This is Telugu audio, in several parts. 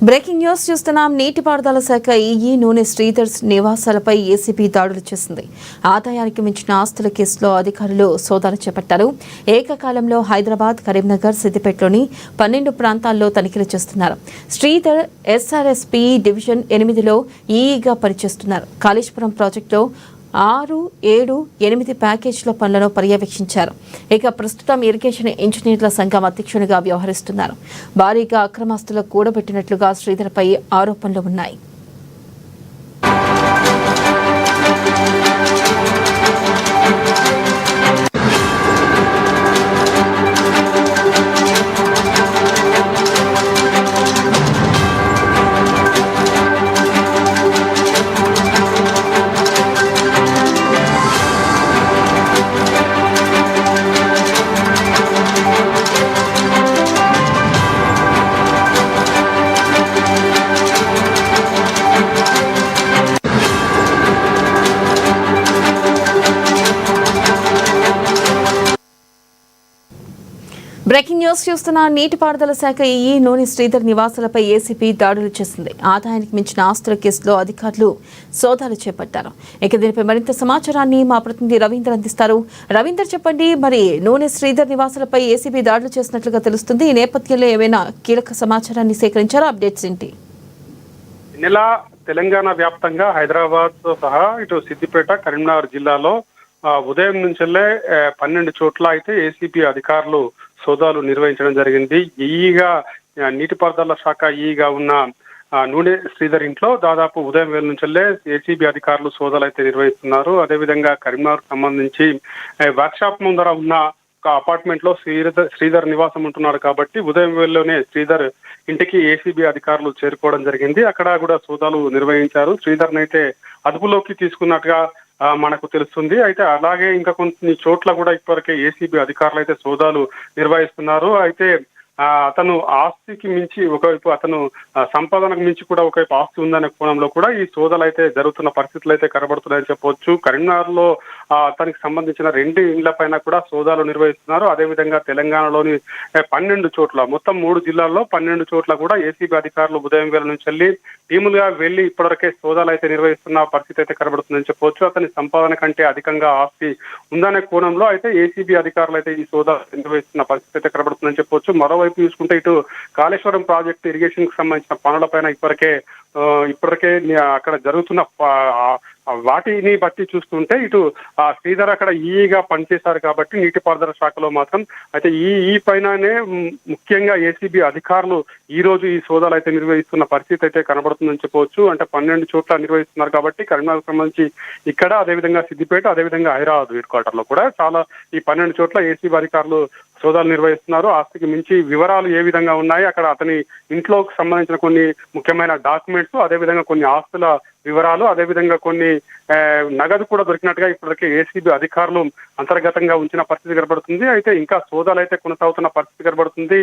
బ్రేకింగ్ న్యూస్ చూస్తున్నాం. నీటిపారుదల శాఖ ఈఈ నూనె శ్రీధర్ నివాసాలపై ఏసీబీ దాడులు చేసింది. ఆదాయానికి మించిన ఆస్తుల కేసులో అధికారులు సోదాలు చేపట్టారు. ఏకకాలంలో హైదరాబాద్, కరీంనగర్, సిద్దిపేటలోని 12 ప్రాంతాల్లో తనిఖీలు చేస్తున్నారు. శ్రీధర్ ఎస్ఆర్ఎస్పీ డివిజన్ 8లో ఈఈగా పనిచేస్తున్నారు. కాళేశ్వరం ప్రాజెక్టులో 6, 7, 8 ప్యాకేజీల పనులను పర్యవేక్షించారు. ఇక ప్రస్తుతం ఇరిగేషన్ ఇంజనీర్ల సంఘం అధ్యక్షునిగా వ్యవహరిస్తున్నారు. భారీగా అక్రమాస్తులు కూడబెట్టినట్లుగా శ్రీధర్పై ఆరోపణలు ఉన్నాయి. బ్రేకింగ్ న్యూస్ చూస్తున్న నీటిపారుదల శాఖ ఈఈ నూనె శ్రీధర్ నివాసాలపై ఏసీబీ దాడులు చేసింది. ఆదాయానికి మించిన ఆస్తుల కేసులో అధికారులు సోదాలు చేపట్టారు. ఇక దీనిపై మరింత సమాచారాన్ని మా ప్రతినిధి రవీందర్ అందిస్తారు. రవీందర్, చెప్పండి, మరి నూనె శ్రీధర్ నివాసాలపై ఏసీబీ దాడులు చేసినట్లుగా తెలుస్తుంది. ఈ నేపథ్యంలో ఏమైనా కీలక సమాచారాన్ని సేకరించారా? అప్డేట్స్ ఏంటి? నెల తెలంగాణ వ్యాప్తంగా హైదరాబాద్ తో సహా ఇటు సిద్దిపేట, కరీంనగర్ జిల్లాలో ఉదయం నుంచెల్లే 12 చోట్ల అయితే ఏసీబీ అధికారులు సోదాలు నిర్వహించడం జరిగింది. ఈగా నీటిపారుదల శాఖ ఈగా ఉన్న నూనె శ్రీధర్ ఇంట్లో దాదాపు ఉదయం వేల నుంచెల్లే ఏసీబీ అధికారులు సోదాలు అయితే నిర్వహిస్తున్నారు. అదేవిధంగా కరీంనగర్ సంబంధించి వర్క్షాప్ ముందర ఉన్న ఒక అపార్ట్మెంట్ లో శ్రీధర్ నివాసం ఉంటున్నాడు కాబట్టి ఉదయం వేళలోనే శ్రీధర్ ఇంటికి ఏసీబీ అధికారులు చేరుకోవడం జరిగింది. అక్కడ కూడా సోదాలు నిర్వహించారు. శ్రీధర్ నైతే అదుపులోకి తీసుకున్నట్టుగా మనకు తెలుస్తుంది. అయితే అలాగే ఇంకా కొన్ని చోట్ల కూడా ఇప్పటివరకే ఏసీబీ అధికారులు అయితే సోదాలు నిర్వహిస్తున్నారు. అయితే అతను ఆస్తికి మించి ఒకవైపు అతను సంపాదనకు మించి కూడా ఒకవైపు ఆస్తి ఉందనే కోణంలో కూడా ఈ సోదాలు అయితే జరుగుతున్న పరిస్థితులు అయితే కనబడుతున్నాయని చెప్పవచ్చు. కరీంనగర్ లో అతనికి సంబంధించిన 2 ఇండ్ల పైన కూడా సోదాలు నిర్వహిస్తున్నారు. అదేవిధంగా తెలంగాణలోని 12 చోట్ల, మొత్తం 3 జిల్లాల్లో 12 చోట్ల కూడా ఏసీబీ అధికారులు ఉదయం వేళ నుంచి టీములుగా వెళ్లి ఇప్పటివరకే సోదాలు అయితే నిర్వహిస్తున్న పరిస్థితి అయితే కనబడుతుందని చెప్పవచ్చు. అతని సంపాదన కంటే అధికంగా ఆస్తి ఉందనే కోణంలో అయితే ఏసీబీ అధికారులు అయితే ఈ సోదాలు నిర్వహిస్తున్న పరిస్థితి అయితే కనబడుతుందని చెప్పవచ్చు. మరోవైపు చూసుకుంటే ఇటు కాళేశ్వరం ప్రాజెక్టు ఇరిగేషన్ కి సంబంధించిన పనులపైన ఇప్పటికే అక్కడ జరుగుతున్న వాటిని బట్టి చూస్తుంటే ఇటు శ్రీధర్ అక్కడ ఈగా పనిచేశారు కాబట్టి నీటిపారుదల శాఖలో మాత్రం అయితే ఈ పైననే ముఖ్యంగా ఏసీబీ అధికారులు ఈ రోజు ఈ సోదాలు అయితే నిర్వహిస్తున్న పరిస్థితి అయితే కనబడుతుందని చెప్పవచ్చు. అంటే 12 చోట్ల నిర్వహిస్తున్నారు కాబట్టి కరీంనగర్ సంబంధించి ఇక్కడ, అదేవిధంగా సిద్దిపేట, అదేవిధంగా హైదరాబాద్ హెడ్ క్వార్టర్ లో కూడా చాలా ఈ 12 చోట్ల ఏసీబీ అధికారులు సోదాలు నిర్వహిస్తున్నారు. ఆస్తికి మించి వివరాలు ఏ విధంగా ఉన్నాయి, అక్కడ అతని ఇంట్లోకి సంబంధించిన కొన్ని ముఖ్యమైన డాక్యుమెంట్స్, అదేవిధంగా కొన్ని ఆస్తుల వివరాలు, అదేవిధంగా కొన్ని నగదు కూడా దొరికినట్టుగా ఇప్పటికే ఏసీబీ అధికారులు అంతర్గతంగా ఉంచిన పరిస్థితి కనబడుతుంది. అయితే ఇంకా సోదాలు అయితే కొనసాగుతున్న పరిస్థితి కనబడుతుంది.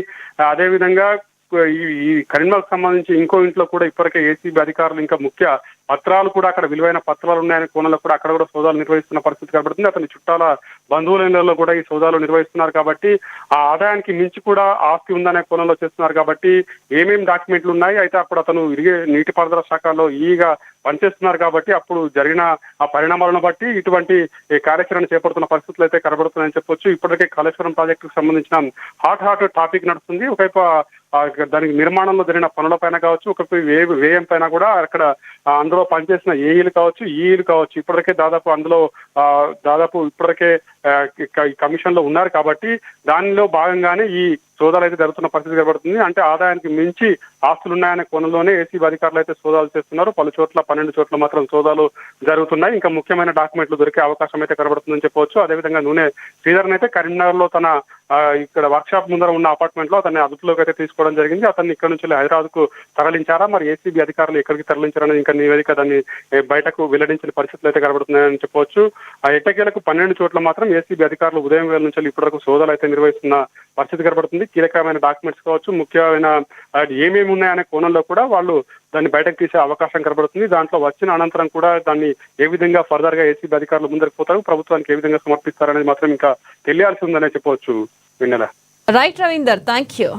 అదేవిధంగా ఈ కరీంనగర్ సంబంధించి ఇంకో ఇంట్లో కూడా ఇప్పటికే ఏసీబీ అధికారులు ఇంకా ముఖ్య పత్రాలు కూడా, అక్కడ విలువైన పత్రాలు ఉన్నాయనే కోణంలో కూడా అక్కడ కూడా సోదాలు నిర్వహిస్తున్న పరిస్థితి కనబడుతుంది. అతని చుట్టాల బంధువులలో కూడా ఈ సోదాలు నిర్వహిస్తున్నారు కాబట్టి ఆ ఆదాయానికి మించి కూడా ఆస్తి ఉందనే కోణంలో చేస్తున్నారు కాబట్టి ఏమేమి డాక్యుమెంట్లు ఉన్నాయి, అయితే అప్పుడు అతను నీటిపారుదల శాఖలో ఈగా పనిచేస్తున్నారు కాబట్టి అప్పుడు జరిగిన ఆ పరిణామాలను బట్టి ఇటువంటి కార్యాచరణ చేపడుతున్న పరిస్థితులు అయితే కనబడుతున్నాయని చెప్పొచ్చు. ఇప్పటికే కాళేశ్వరం ప్రాజెక్టుకు సంబంధించిన హాట్ టాపిక్ నడుస్తుంది. ఒకవైపు దానికి నిర్మాణంలో జరిగిన పనులపైన కావచ్చు, ఒకవైపు వ్యయం పైన కూడా అక్కడ అందులో పనిచేసిన ఏఈలు కావచ్చు, ఈఈలు కావచ్చు, ఇప్పటికే దాదాపు ఇప్పటికే కమిషన్ లో ఉన్నారు కాబట్టి దానిలో భాగంగానే ఈ సోదాలు అయితే జరుగుతున్న పరిస్థితి కనబడుతుంది. అంటే ఆదాయానికి మించి ఆస్తులు ఉన్నాయనే కోణంలోనే ఏసీబీ అధికారులు అయితే సోదాలు చేస్తున్నారు. పలు చోట్ల 12 చోట్ల మాత్రం సోదాలు జరుగుతున్నాయి. ఇంకా ముఖ్యమైన డాక్యుమెంట్లు దొరికే అవకాశం అయితే కనబడుతుందని చెప్పవచ్చు. అదేవిధంగా నూనె శ్రీధర్ అయితే కరీంనగర్ లో తన ఇక్కడ వర్క్షాప్ ముందర ఉన్న అపార్ట్మెంట్ లో అతన్ని అదుపులోకి అయితే తీసుకోవడం జరిగింది. అతన్ని ఇక్కడ నుంచి హైదరాబాద్ కు తరలించారా, మరి ఏసీబీ అధికారులు ఎక్కడికి తరలించారని ఇంకా నివేదిక దాన్ని బయటకు వెల్లడించిన పరిస్థితులు అయితే కనబడుతున్నాయని చెప్పవచ్చు. ఎట్టకేలకు 12 చోట్ల మాత్రం ఏసీబీ అధికారులు ఉదయం వేళ నుంచి ఇప్పటివరకు సోదాలు అయితే నిర్వహిస్తున్న పరిస్థితి కనబడుతుంది. కీలకమైన డాక్యుమెంట్స్ కావచ్చు, ముఖ్యమైన ఏమేమి ఉన్నాయనే కోణంలో కూడా వాళ్ళు దాన్ని బయటకు తీసే అవకాశం కనబడుతుంది. దాంట్లో వచ్చిన అనంతరం కూడా దాన్ని ఏ విధంగా ఫర్దర్ గా ఏసీబీ అధికారులు ముందరకు పోతారు, ప్రభుత్వానికి ఏ విధంగా సమర్పిస్తారనేది మాత్రం ఇంకా తెలియాల్సి ఉందనే చెప్పవచ్చు. విన్నెల. Right Ravinder, thank you.